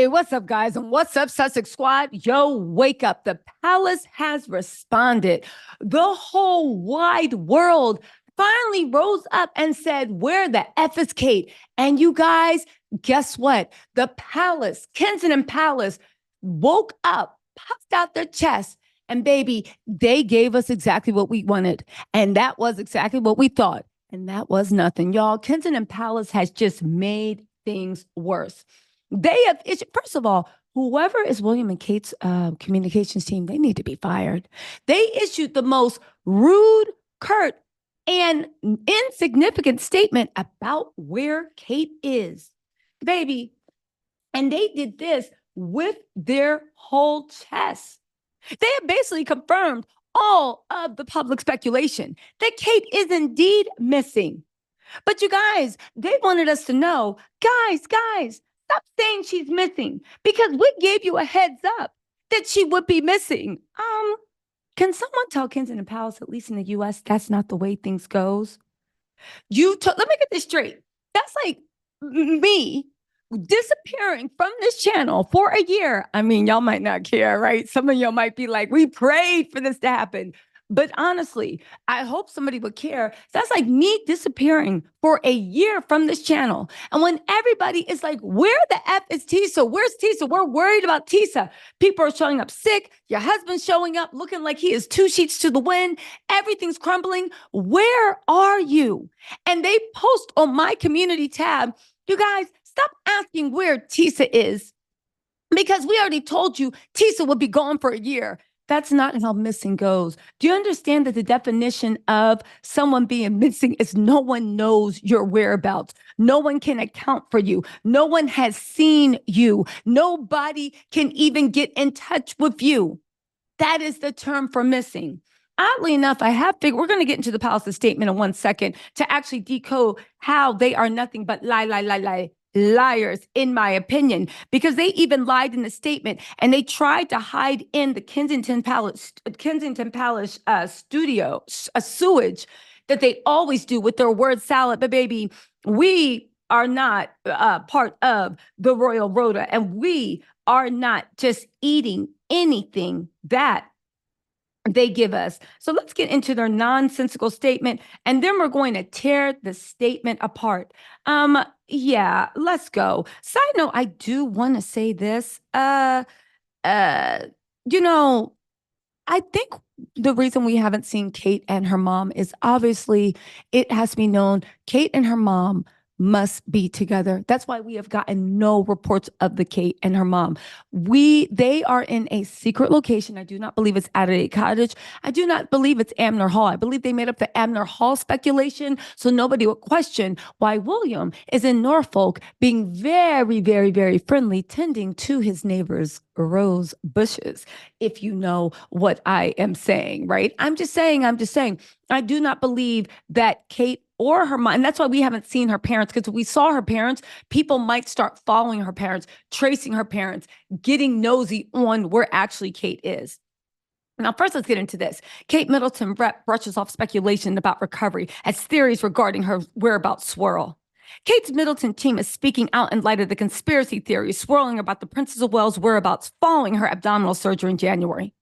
Hey, what's up, guys? And what's up, Sussex Squad? Yo, wake up. The palace has responded. The whole wide world finally rose up and said, where the F is Kate? And you guys, guess what? The palace, Kensington Palace, woke up, puffed out their chest, and baby, they gave us exactly what we wanted. And that was exactly what we thought. And that was nothing. Y'all, Kensington Palace has just made things worse. They have issued, first of all, whoever is William and Kate's communications team, they need to be fired. They issued the most rude, curt, and insignificant statement about where Kate is, baby. And they did this with their whole chest. They have basically confirmed all of the public speculation that Kate is indeed missing. But you guys, they wanted us to know, guys, stop saying she's missing because we gave you a heads up that she would be missing. Can someone tell Kensington Palace, at least in the US, that's not the way things goes? Let me get this straight. That's like me disappearing from this channel for a year. I mean, y'all might not care, right? Some of y'all might be like, we prayed for this to happen. But honestly, I hope somebody would care. That's like me disappearing for a year from this channel. And when everybody is like, where the F is Tisa? Where's Tisa? We're worried about Tisa. People are showing up sick. Your husband's showing up looking like he is two sheets to the wind. Everything's crumbling. Where are you? And they post on my community tab, you guys, stop asking where Tisa is because we already told you Tisa would be gone for a year. That's not how missing goes. Do you understand that the definition of someone being missing is no one knows your whereabouts? No one can account for you. No one has seen you. Nobody can even get in touch with you. That is the term for missing. Oddly enough, I have figured, we're going to get into the palace's statement in 1 second to actually decode how they are nothing but liars, in my opinion, because they even lied in the statement and they tried to hide in the Kensington Palace studio, a sewage that they always do with their word salad. But baby, we are not part of the royal rota, and we are not just eating anything that they give us. So let's get into their nonsensical statement, and then we're going to tear the statement apart. Yeah, let's go. Side note, I do want to say this. You know, I think the reason we haven't seen Kate and her mom is obviously it has to be known Kate and her mom must be together. That's why we have gotten no reports of the Kate and her mom. They are in a secret location. I do not believe it's Adelaide Cottage. I do not believe it's Abner Hall. I believe they made up the Abner Hall speculation so nobody would question why William is in Norfolk being very, very, very friendly, tending to his neighbor's rose bushes, if you know what I am saying, right? I'm just saying, I do not believe that Kate or her mom, and that's why we haven't seen her parents, because if we saw her parents, people might start following her parents, tracing her parents, getting nosy on where actually Kate is. Now, first, let's get into this. Kate Middleton brushes off speculation about recovery as theories regarding her whereabouts swirl. Kate's Middleton team is speaking out in light of the conspiracy theories swirling about the Princess of Wales' whereabouts following her abdominal surgery in January.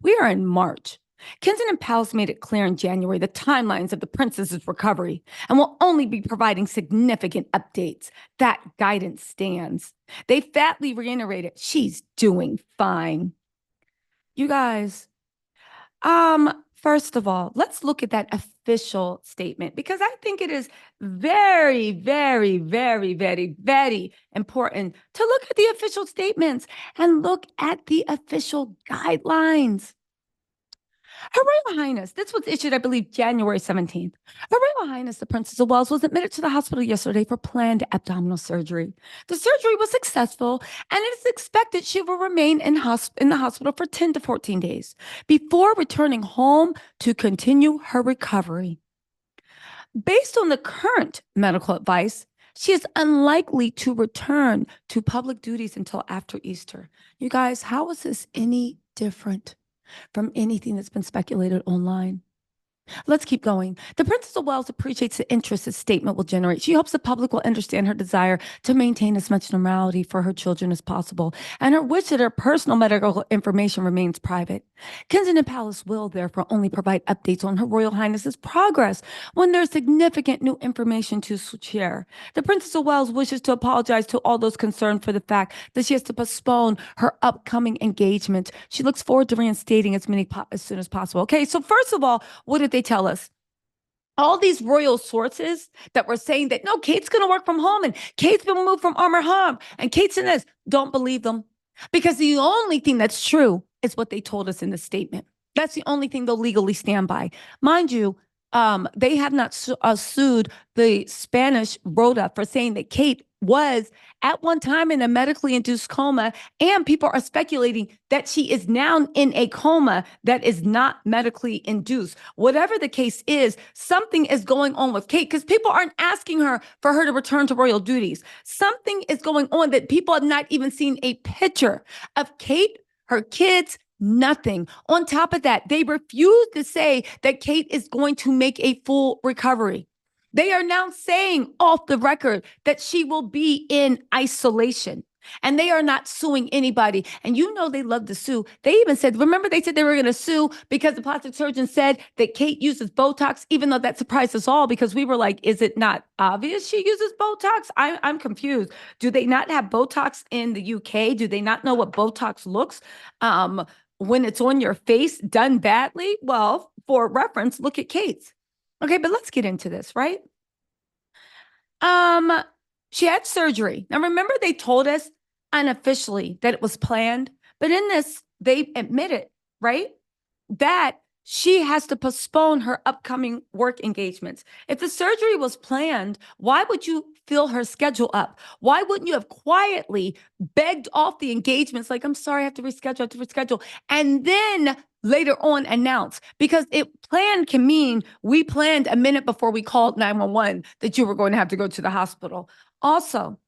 We are in March. Kensington Palace made it clear in January the timelines of the princess's recovery and will only be providing significant updates. That guidance stands. They fatly reiterated she's doing fine. You guys, first of all, let's look at that official statement because I think it is very, very, very, very, very important to look at the official statements and look at the official guidelines. Her Royal Highness, this was issued, I believe, January 17th. Her Royal Highness, the Princess of Wales, was admitted to the hospital yesterday for planned abdominal surgery. The surgery was successful, and it is expected she will remain in the hospital for 10 to 14 days before returning home to continue her recovery. Based on the current medical advice, she is unlikely to return to public duties until after Easter. You guys, how is this any different from anything that's been speculated online? Let's keep going. The Princess of Wales appreciates the interest this statement will generate. She hopes the public will understand her desire to maintain as much normality for her children as possible, and her wish that her personal medical information remains private. Kensington Palace will therefore only provide updates on Her Royal Highness's progress when there's significant new information to share. The Princess of Wales wishes to apologize to all those concerned for the fact that she has to postpone her upcoming engagement. She looks forward to reinstating as many as soon as possible. Okay, so first of all, what did they tell us? All these royal sources that were saying that, no, Kate's going to work from home and Kate's been moved from Armor Home and Kate's in this. Don't believe them, because the only thing that's true is what they told us in the statement. That's the only thing they'll legally stand by. Mind you, they have not sued the Spanish Rhoda for saying that Kate was at one time in a medically induced coma, and people are speculating that she is now in a coma that is not medically induced. Whatever the case is, something is going on with Kate, because people aren't asking her for her to return to royal duties. Something is going on that people have not even seen a picture of Kate, her kids, nothing. On top of that, they refuse to say that Kate is going to make a full recovery. They are now saying off the record that she will be in isolation, and they are not suing anybody. And you know they love to sue. They even said, remember, they said they were going to sue because the plastic surgeon said that Kate uses Botox, even though that surprised us all, because we were like, is it not obvious she uses Botox? I'm confused. Do they not have Botox in the UK? Do they not know what Botox looks when it's on your face done badly? Well, for reference, look at Kate's. Okay, but let's get into this, right? She had surgery. Now, remember, they told us unofficially that it was planned, but in this, they admitted, right, that she has to postpone her upcoming work engagements. If the surgery was planned, why would you fill her schedule up? Why wouldn't you have quietly begged off the engagements like, I'm sorry, I have to reschedule, and then later on announce? Because planned can mean we planned a minute before we called 911 that you were going to have to go to the hospital. Also,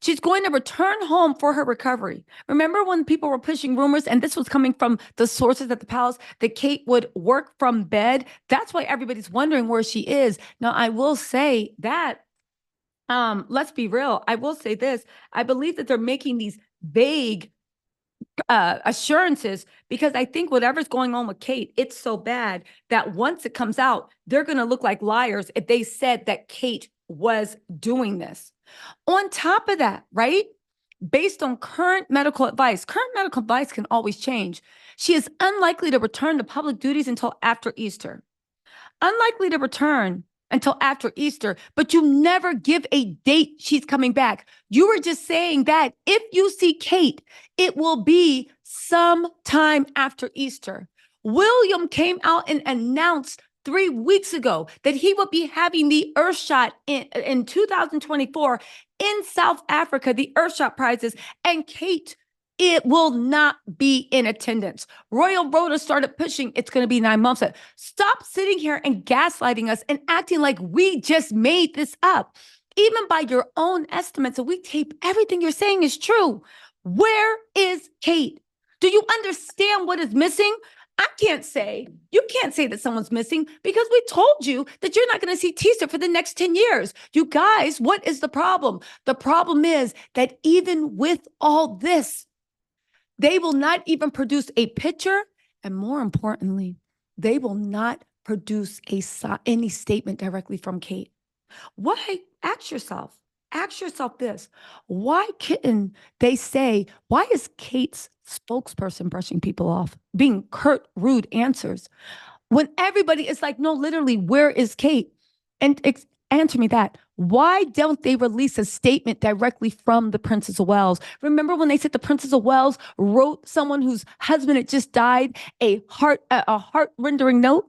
she's going to return home for her recovery. Remember when people were pushing rumors, and this was coming from the sources at the palace, that Kate would work from bed? That's why everybody's wondering where she is. Now, I will say that, let's be real. I will say this. I believe that they're making these vague assurances, because I think whatever's going on with Kate, it's so bad that once it comes out, they're going to look like liars if they said that Kate was doing this. On top of that, right, based on current medical advice can always change. She is unlikely to return to public duties until after Easter. Unlikely to return until after Easter, but you never give a date she's coming back. You were just saying that if you see Kate, it will be sometime after Easter. William came out and announced 3 weeks ago that he would be having the Earthshot in 2024 in South Africa, the Earthshot prizes, and Kate, it will not be in attendance. Royal Rhoda started pushing, it's going to be 9 months. Stop sitting here and gaslighting us and acting like we just made this up. Even by your own estimates, and we tape everything you're saying is true. Where is Kate? Do you understand what is missing? You can't say that someone's missing, because we told you that you're not going to see Tisa for the next 10 years. You guys, what is the problem? The problem is that even with all this, they will not even produce a picture. And more importantly, they will not produce any statement directly from Kate. Why? Ask yourself this. Why couldn't they say, why is Kate's spokesperson brushing people off, being curt, rude answers, when everybody is like, no, literally, where is Kate? And answer me that. Why don't they release a statement directly from the Princess of Wales? Remember when they said the Princess of Wales wrote someone whose husband had just died a heart-rendering note?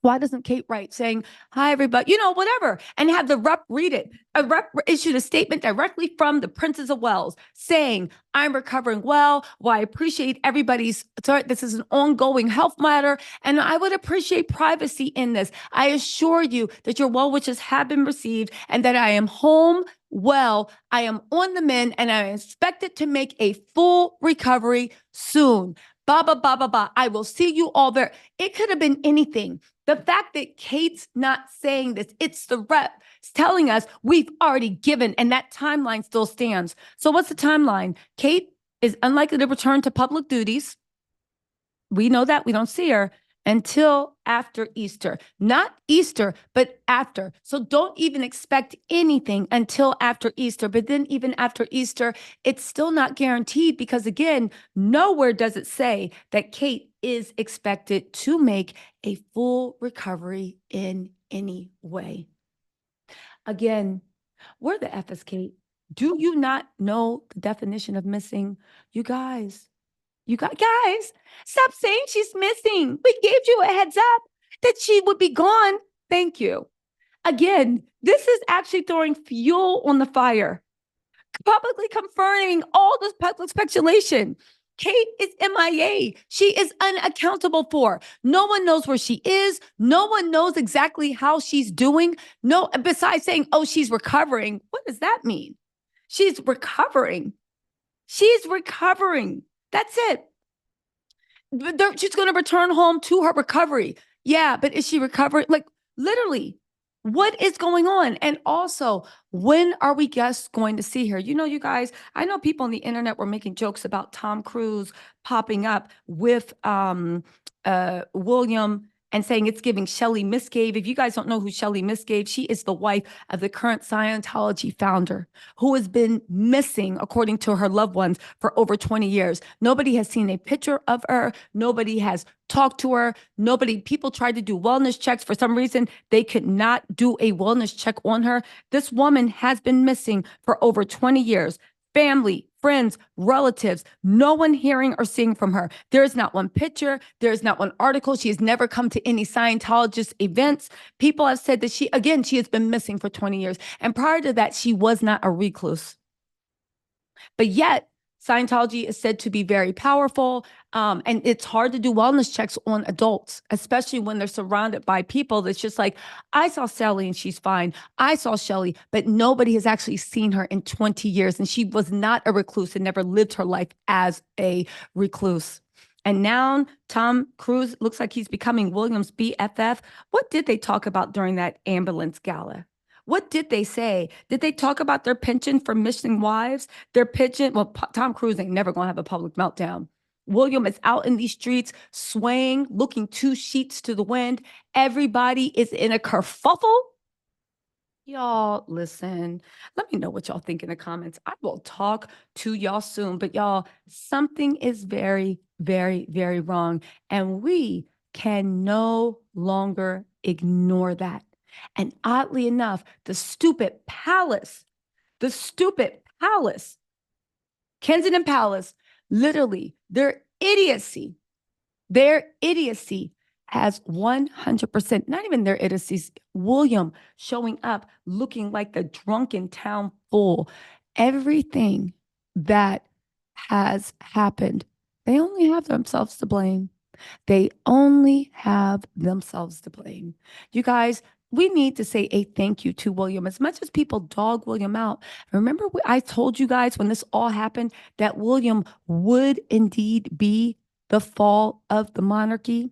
Why doesn't Kate write saying, hi, everybody, whatever, and have the rep read it? A rep issued a statement directly from the Princess of Wales saying, I'm recovering well. Well, I appreciate everybody's, sorry, this is an ongoing health matter, and I would appreciate privacy in this. I assure you that your well wishes have been received and that I am home well. I am on the mend, and I am expected to make a full recovery soon. Blah, blah, blah, blah, blah. I will see you all there. It could have been anything. The fact that Kate's not saying this, it's the rep telling us we've already given, and that timeline still stands. So what's the timeline? Kate is unlikely to return to public duties. We know that. We don't see her until after Easter. Not Easter, but after. So don't even expect anything until after Easter. But then even after Easter, it's still not guaranteed because, again, nowhere does it say that Kate is expected to make a full recovery in any way. Again, where the F is Kate? Do you not know the definition of missing? You guys, stop saying she's missing. We gave you a heads up that she would be gone. Thank you. Again, this is actually throwing fuel on the fire, publicly confirming all this public speculation. Kate is MIA. She is unaccountable for. No one knows where she is. No one knows exactly how she's doing. No, besides saying, oh, she's recovering. What does that mean? She's recovering. She's recovering. That's it. She's going to return home to her recovery. Yeah, but is she recovering? Like, literally, what is going on? And also, when are we just going to see her? You know, you guys, I know people on the internet were making jokes about Tom Cruise popping up with William and saying it's giving Shelley Misgave. If you guys don't know who Shelley Misgave, she is the wife of the current Scientology founder who has been missing, according to her loved ones, for over 20 years. Nobody has seen a picture of her. Nobody has talked to her. People tried to do wellness checks. For some reason, they could not do a wellness check on her. This woman has been missing for over 20 years. Family, friends, relatives, no one hearing or seeing from her. There is not one picture. There is not one article. She has never come to any Scientologist events. People have said that she has been missing for 20 years. And prior to that, she was not a recluse. But yet, Scientology is said to be very powerful, and it's hard to do wellness checks on adults, especially when they're surrounded by people that's just like, I saw Sally and she's fine. I saw Shelley, but nobody has actually seen her in 20 years, and she was not a recluse and never lived her life as a recluse. And now Tom Cruise looks like he's becoming William's BFF. What did they talk about during that ambulance gala? What did they say? Did they talk about their penchant for missing wives? Their penchant? Well, Tom Cruise ain't never going to have a public meltdown. William is out in these streets swaying, looking two sheets to the wind. Everybody is in a kerfuffle. Y'all, listen, let me know what y'all think in the comments. I will talk to y'all soon. But y'all, something is very, very, very wrong. And we can no longer ignore that. And oddly enough, the stupid palace, Kensington Palace, literally, their idiocy has 100%, not even their idiocy, William showing up looking like the drunken town fool. Everything that has happened, they only have themselves to blame. They only have themselves to blame. You guys, we need to say a thank you to William. As much as people dog William out, remember I told you guys when this all happened that William would indeed be the fall of the monarchy,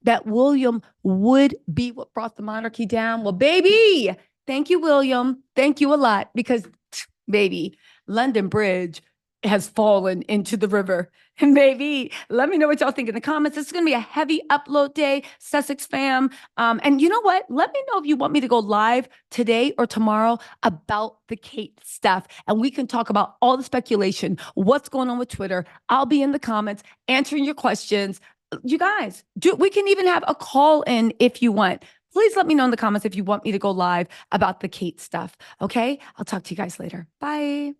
that William would be what brought the monarchy down. Well, baby, thank you, William. Thank you a lot because, baby, London Bridge has fallen into the river. And baby, let me know what y'all think in the comments. This is going to be a heavy upload day, Sussex fam. And you know what? Let me know if you want me to go live today or tomorrow about the Kate stuff. And we can talk about all the speculation, what's going on with Twitter. I'll be in the comments answering your questions. You guys, we can even have a call in if you want. Please let me know in the comments if you want me to go live about the Kate stuff. Okay? I'll talk to you guys later. Bye.